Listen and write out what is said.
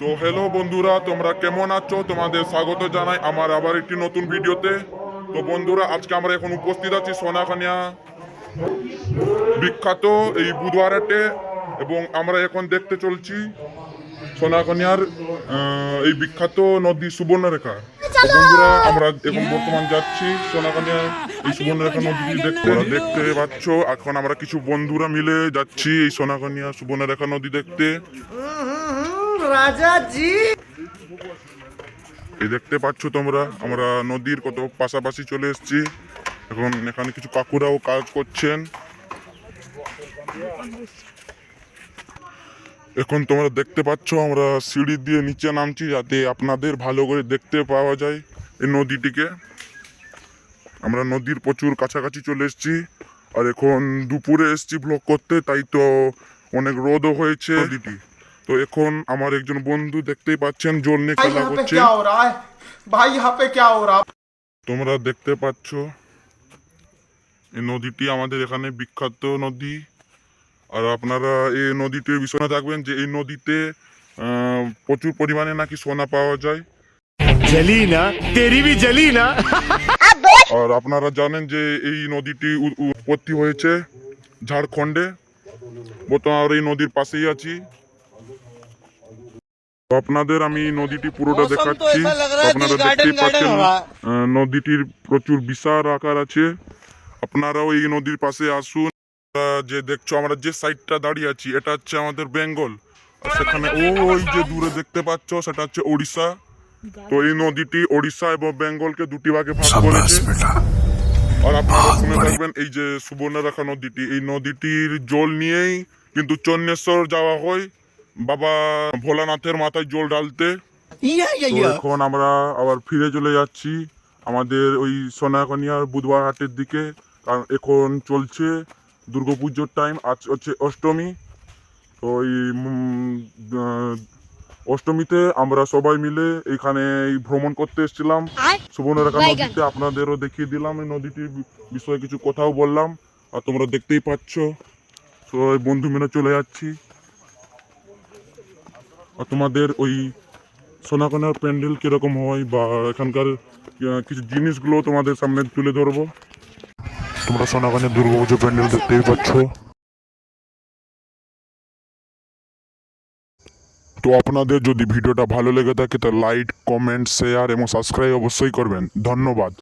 তো হ্যালো বন্ধুরা, তোমরা কেমন আছো? তোমাদের স্বাগত জানাই আমার আবার একটি নতুন ভিডিওতে। তো বন্ধুরা, আজকে আমরা এখন উপস্থিত আছি সোনাকানিয়া বিখ্যাত এই বুধবারহাটে, এবং আমরা এখন দেখতে চলছি সোনাকানিয়ার এই বিখ্যাত নদী সুবর্ণরেখা। তো বন্ধুরা, আমরা এখন বর্তমান যাচ্ছি সোনাকানিয়া এই সুবর্ণরেখা নদী দেখতে। তোমরা দেখতে পাচ্ছ, এখন আমরা কিছু বন্ধুরা মিলে যাচ্ছি এই সোনাকানিয়া সুবর্ণরেখা নদী দেখতে। রাজা জি, এই দেখতে পাচ্ছ তোমরা, আমরা নদীর কত পাশাপাশি চলে এসেছি। এখন এখানে কিছু কাকুরাও কাজ করছেন। এখন তোমরা দেখতে পাচ্ছ আমরা সিঁড়ি দিয়ে নিচে নামছি, যাতে আপনাদের ভালো করে দেখতে পাওয়া যায় এই নদীটিকে। আমরা নদীর প্রচুর কাছাকাছি চলে এসেছি, আর এখন দুপুরে এসেছি ব্লগ করতে, তাই তো অনেক রোদও হয়েছে নদীটি। তো এখন আমার একজন বন্ধু দেখতেই পাচ্ছেন জল নিয়ে भाई খেলা यहाँ पे করছে। क्या हो रहा है? भाई यहाँ पे क्या हो रहा है? তোমরা দেখতে পাচ্ছ এই নদীটি আমাদের এখানে বিখ্যাত নদী। আর আপনারা এই নদীটির বিষয়ে থাকবেন যে এই নদীতে প্রচুর পরিমাণে নাকি সোনা পাওয়া যায়। जली ना तेरी भी जली ना। আর আপনারা জানেন যে এই নদীটি উৎপত্তি হয়েছে ঝাড়খণ্ডে। বর্তমানে আমরা এই নদীর পাশেই আছি। তো আপনাদের আমি নদীটি পুরোটা দেখাচ্ছি। তো আপনারা দেখতেই পাচ্ছেন নদীটির প্রচুর বিশাল আকার আছে। আপনারাও এই নদীর পাশে আসুন। যে দেখছো আমরা যে সাইডটা দাঁড়িয়ে আছি, এটা হচ্ছে আমাদের বেঙ্গল। আর সেখানে ওই যে দূরে দেখতে পাচ্ছ, সেটা হচ্ছে ওড়িশা। তো এই নদীটি ওড়িশা এবং বেঙ্গলকে দুটি ভাগে ভাগ করেছে। আর আপনারা শুনে থাকবেন এই যে সুবর্ণরেখা নদীটি, এই নদীটির জল নিয়েই কিন্তু চন্নেশ্বর যাওয়া হয় বাবা ভোলানাথের মাথায় জল ঢালতে। তো এখন আমরা আবার ফিরে চলে যাচ্ছি আমাদের ওই সোনাকানিয়ার বুধবার হাটের দিকে, কারণ এখন চলছে দুর্গাপুজোর টাইম। আজ হচ্ছে অষ্টমী। তো এই অষ্টমীতে আমরা সবাই মিলে এখানে ভ্রমণ করতে এসেছিলাম সুবর্ণরেখা নদীতে। আপনাদেরও দেখিয়ে দিলাম এই নদীটির বিষয়ে, কিছু কথাও বললাম। আর তোমরা দেখতেই পাচ্ছ সবাই বন্ধু মিলে চলে যাচ্ছি। আর তোমাদের ওই সোনাকানার প্যান্ডেল কিরকম হয় বা এখানকার কিছু জিনিসগুলো তোমাদের সামনে তুলে ধরবো। তোমরা সোনাকানার দুর্গাপুজো প্যান্ডেল দেখতেই পাচ্ছ। তো আপনাদের যদি ভিডিওটা ভালো লেগে থাকে, তো লাইক, কমেন্ট, শেয়ার এবং সাবস্ক্রাইব অবশ্যই করবেন। ধন্যবাদ।